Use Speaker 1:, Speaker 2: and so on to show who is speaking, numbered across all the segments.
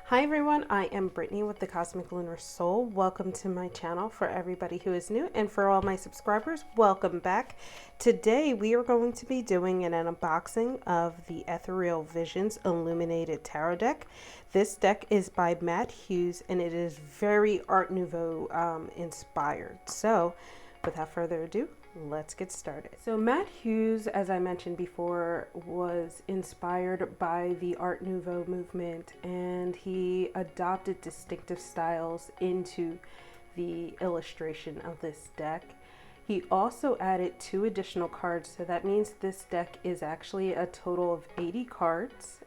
Speaker 1: Hi everyone, I am Brittany with the Cosmic Lunar Soul. Welcome to my channel for everybody who is new, and for all my subscribers, welcome back. Today we are going to be doing an unboxing of the Ethereal Visions Illuminated Tarot deck. This deck is by Hughes and it is very Art Nouveau inspired. So without further ado, let's get started. So Hughes, as I mentioned before, was inspired by the Art Nouveau movement, and he adopted distinctive styles into the illustration of this deck. He also added 2 additional cards, so that means this deck is actually a total of 80 cards.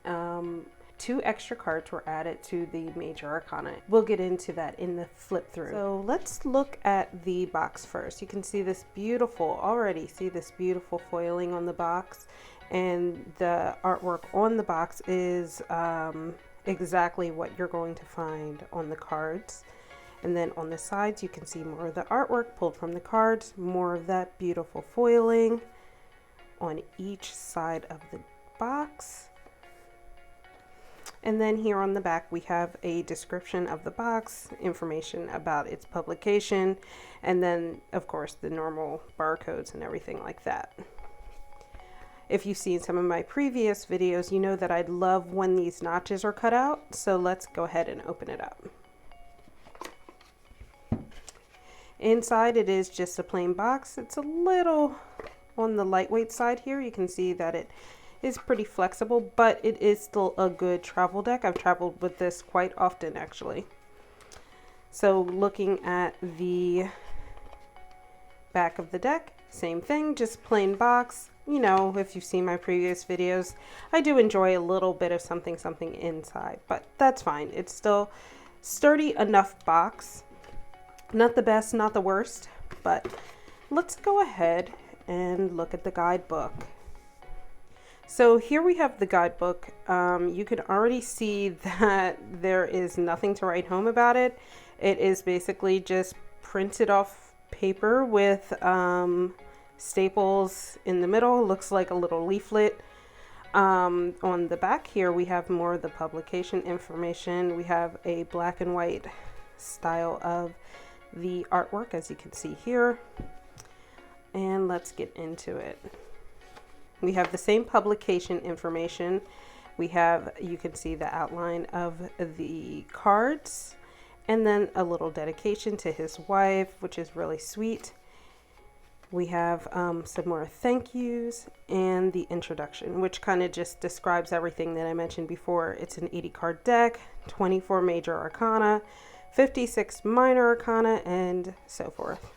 Speaker 1: 2 extra cards were added to the Major Arcana. We'll get into that in the flip through. So let's look at the box first. You can see this beautiful, already see this beautiful foiling on the box, and the artwork on the box is exactly what you're going to find on the cards. And then on the sides you can see more of the artwork pulled from the cards, more of that beautiful foiling on each side of the box. And then here on the back we have a description of the box, information about its publication, and then of course the normal barcodes and everything like that. If you've seen some of my previous videos, you know that I love when these notches are cut out, so let's go ahead and open it up. Inside it is just a plain box. It's a little on the lightweight side here. You can see that it is pretty flexible, but it is still a good travel deck. I've traveled with this quite often actually. So looking at the back of the deck, same thing, just plain box. You know, if you've seen my previous videos, I do enjoy a little bit of something inside, but that's fine. It's still sturdy enough box. Not the best, not the worst, but let's go ahead and look at the guidebook. So here we have the guidebook. You can already see that there is nothing to write home about it. It is basically just printed off paper with staples in the middle. Looks like a little leaflet. On the back here we have more of the publication information. We have a black and white style of the artwork, as you can see here. And let's get into it. We have the same publication information. We have, you can see the outline of the cards, and then a little dedication to his wife, which is really sweet. We have some more thank yous and the introduction, which kind of just describes everything that I mentioned before. It's an 80 card deck, 24 major arcana, 56 minor arcana, and so forth.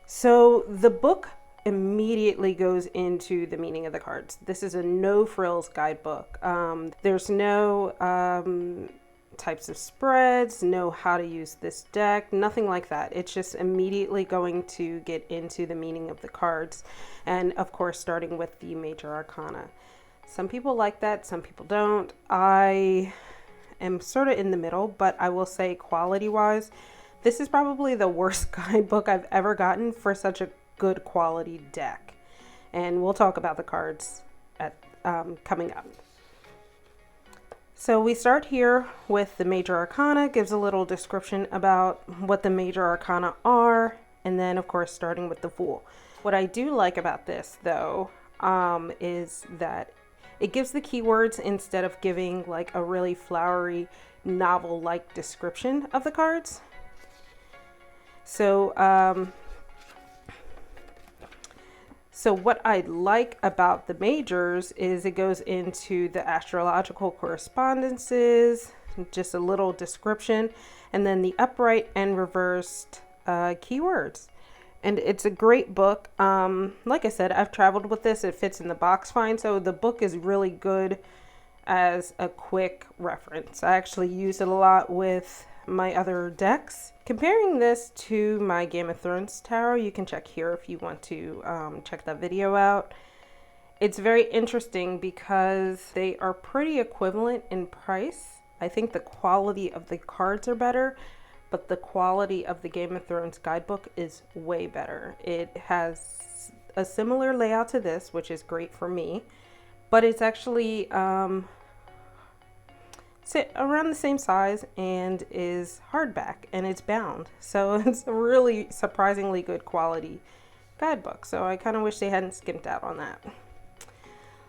Speaker 1: So the book immediately goes into the meaning of the cards. This is a no frills guidebook. There's no types of spreads, no how to use this deck, nothing like that. It's just immediately going to get into the meaning of the cards, and of course starting with the major arcana. Some people like that, some people don't. I am sort of in the middle, but I will say quality wise, this is probably the worst guidebook I've ever gotten for such a good quality deck, and we'll talk about the cards at coming up. So we start here with the major arcana, gives a little description about what the major arcana are, and then of course starting with the Fool. What I do like about this though is that it gives the keywords instead of giving like a really flowery novel-like description of the cards. So what I like about the majors is it goes into the astrological correspondences, just a little description, and then the upright and reversed keywords. And it's a great book. Like I said, I've traveled with this. It fits in the box fine. So the book is really good as a quick reference. I actually use it a lot with my other decks. Comparing this to my Game of Thrones tarot, you can check here if you want to check that video out. It's very interesting because they are pretty equivalent in price. I think the quality of the cards are better, but the quality of the Game of Thrones guidebook is way better. It has a similar layout to this, which is great for me, but it's actually around the same size and is hardback and it's bound. So it's a really surprisingly good quality guidebook. So I kind of wish they hadn't skimped out on that.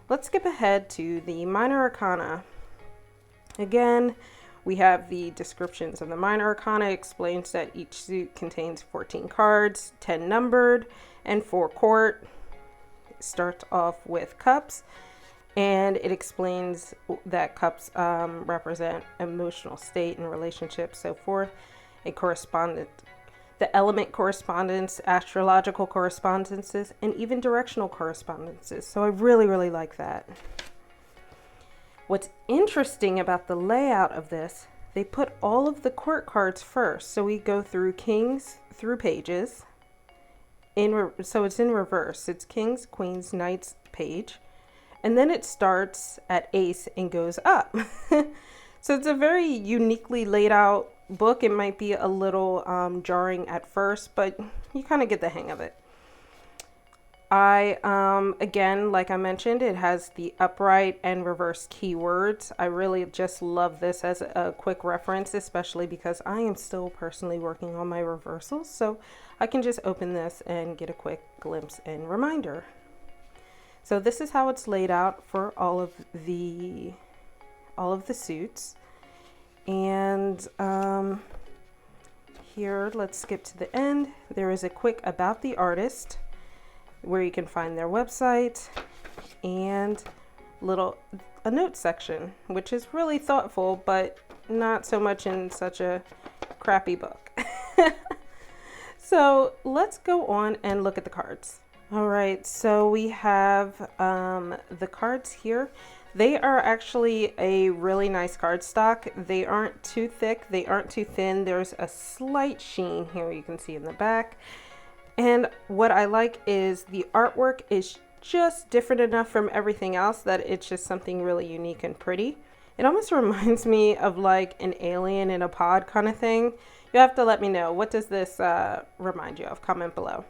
Speaker 1: Let's skip ahead to the Minor Arcana. Again, we have the descriptions of the Minor Arcana. Explains that each suit contains 14 cards, 10 numbered, and 4 court. It starts off with cups, and it explains that cups represent emotional state and relationships, so forth. A correspondent, the element correspondence, astrological correspondences, and even directional correspondences. So I really, really like that. What's interesting about the layout of this, they put all of the court cards first. So we go through kings through pages. So it's in reverse. It's kings, queens, knights, page. And then it starts at ace and goes up. So it's a very uniquely laid out book. It might be a little jarring at first, but you kind of get the hang of it. Again, like I mentioned, it has the upright and reverse keywords. I really just love this as a quick reference, especially because I am still personally working on my reversals. So I can just open this and get a quick glimpse and reminder. So this is how it's laid out for all of the suits. And here, let's skip to the end. There is a quick about the artist, where you can find their website and a note section, which is really thoughtful, but not so much in such a crappy book. So let's go on and look at the cards. All right, so we have the cards here. They are actually a really nice cardstock. They aren't too thick, they aren't too thin. There's a slight sheen here you can see in the back. And what I like is the artwork is just different enough from everything else that it's just something really unique and pretty. It almost reminds me of like an alien in a pod kind of thing. You have to let me know, what does this remind you of? Comment below.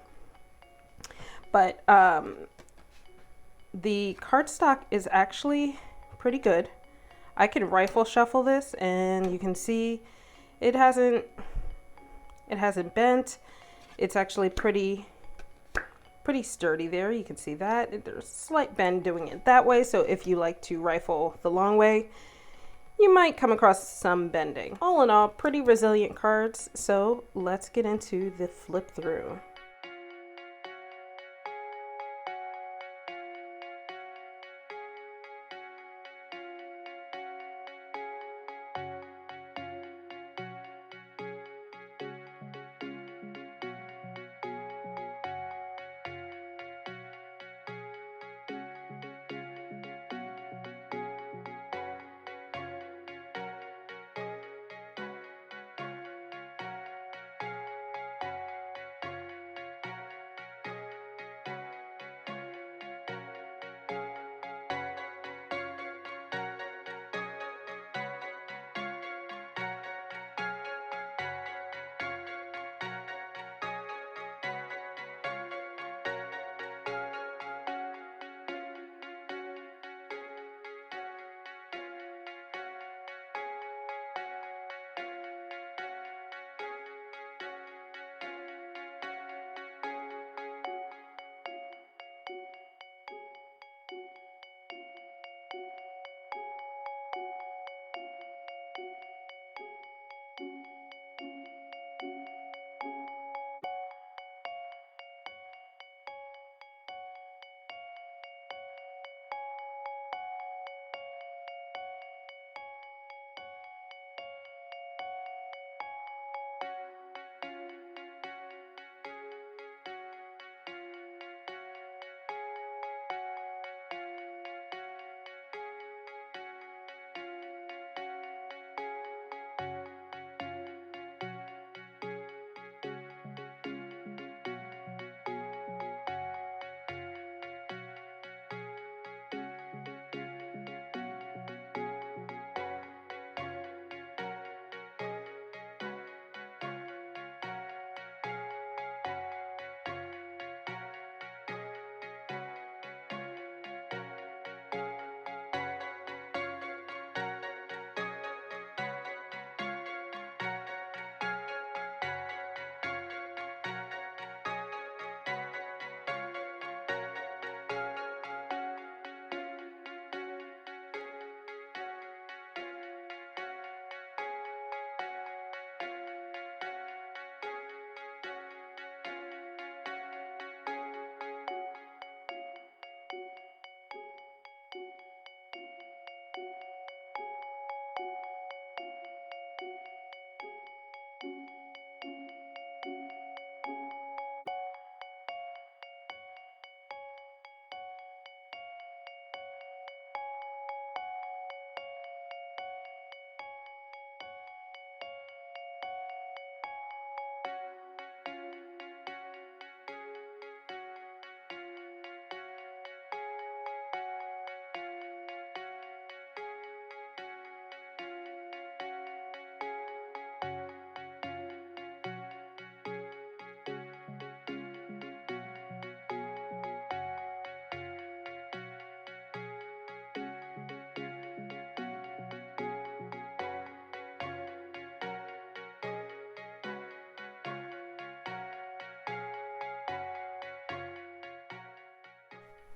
Speaker 1: But the cardstock is actually pretty good. I can rifle shuffle this and you can see it hasn't bent. It's actually pretty sturdy there. You can see that. There's a slight bend doing it that way. So if you like to rifle the long way, you might come across some bending. All in all, pretty resilient cards. So let's get into the flip through.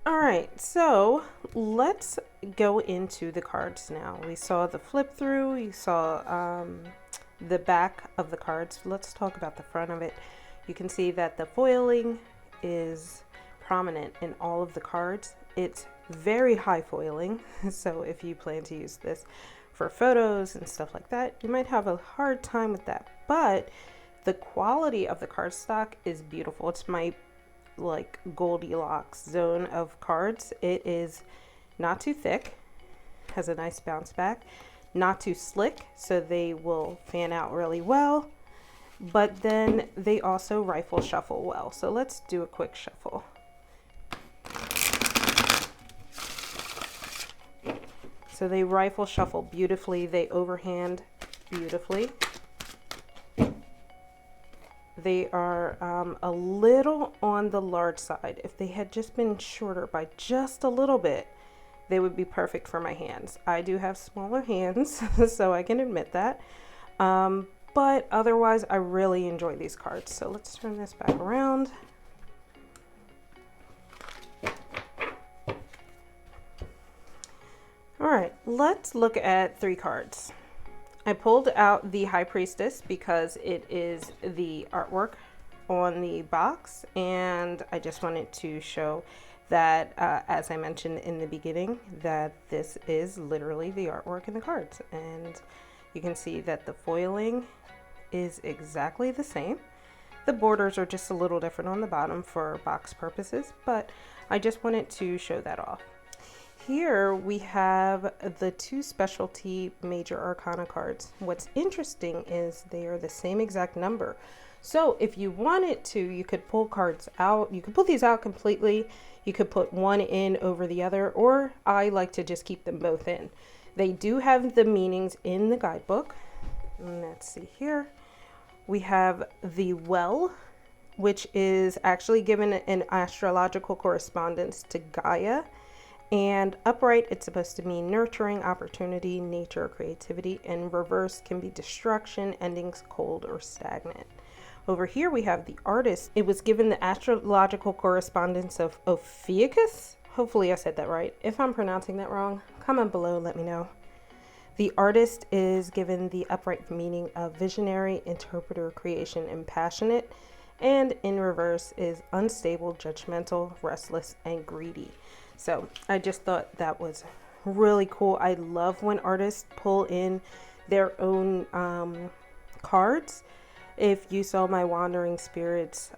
Speaker 1: All right, so let's go into the cards now. We saw the flip through, you saw the back of the cards. Let's talk about the front of it. You can see that the foiling is prominent in all of the cards. It's very high foiling, so if you plan to use this for photos and stuff like that, you might have a hard time with that. But the quality of the cardstock is beautiful. It's my like Goldilocks zone of cards. It is not too thick, has a nice bounce back, not too slick, so they will fan out really well, but then they also rifle shuffle well. So let's do a quick shuffle. So they rifle shuffle beautifully, they overhand beautifully. They are a little on the large side. If they had just been shorter by just a little bit, they would be perfect for my hands. I do have smaller hands, so I can admit that. But otherwise, I really enjoy these cards. So let's turn this back around. All right, let's look at 3 cards. I pulled out the High Priestess because it is the artwork on the box, and I just wanted to show that, as I mentioned in the beginning, that this is literally the artwork in the cards. And you can see that the foiling is exactly the same. The borders are just a little different on the bottom for box purposes, but I just wanted to show that off. Here we have the 2 specialty Major Arcana cards. What's interesting is they are the same exact number. So if you wanted to, you could pull cards out. You could pull these out completely. You could put one in over the other, or I like to just keep them both in. They do have the meanings in the guidebook. Let's see here. We have the well, which is actually given an astrological correspondence to Gaia. And upright, it's supposed to mean nurturing, opportunity, nature, creativity, and reverse can be destruction, endings, cold, or stagnant. Over here we have the artist. It was given the astrological correspondence of Ophiuchus. Hopefully I said that right. If I'm pronouncing that wrong, comment below, let me know. The artist is given the upright meaning of visionary, interpreter, creation, and passionate. And in reverse is unstable, judgmental, restless, and greedy. So I just thought that was really cool. I love when artists pull in their own cards. If you saw my Wandering Spirits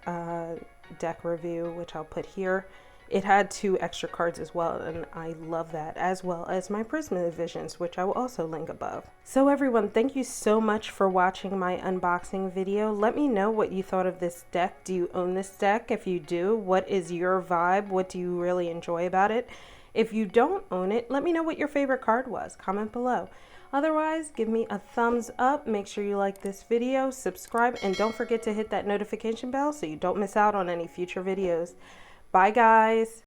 Speaker 1: deck review, which I'll put here, it had 2 extra cards as well, and I love that, as well as my Prisma Visions, which I will also link above. So everyone, thank you so much for watching my unboxing video. Let me know what you thought of this deck. Do you own this deck? If you do, what is your vibe? What do you really enjoy about it? If you don't own it, let me know what your favorite card was. Comment below. Otherwise, give me a thumbs up. Make sure you like this video, subscribe, and don't forget to hit that notification bell so you don't miss out on any future videos. Bye, guys.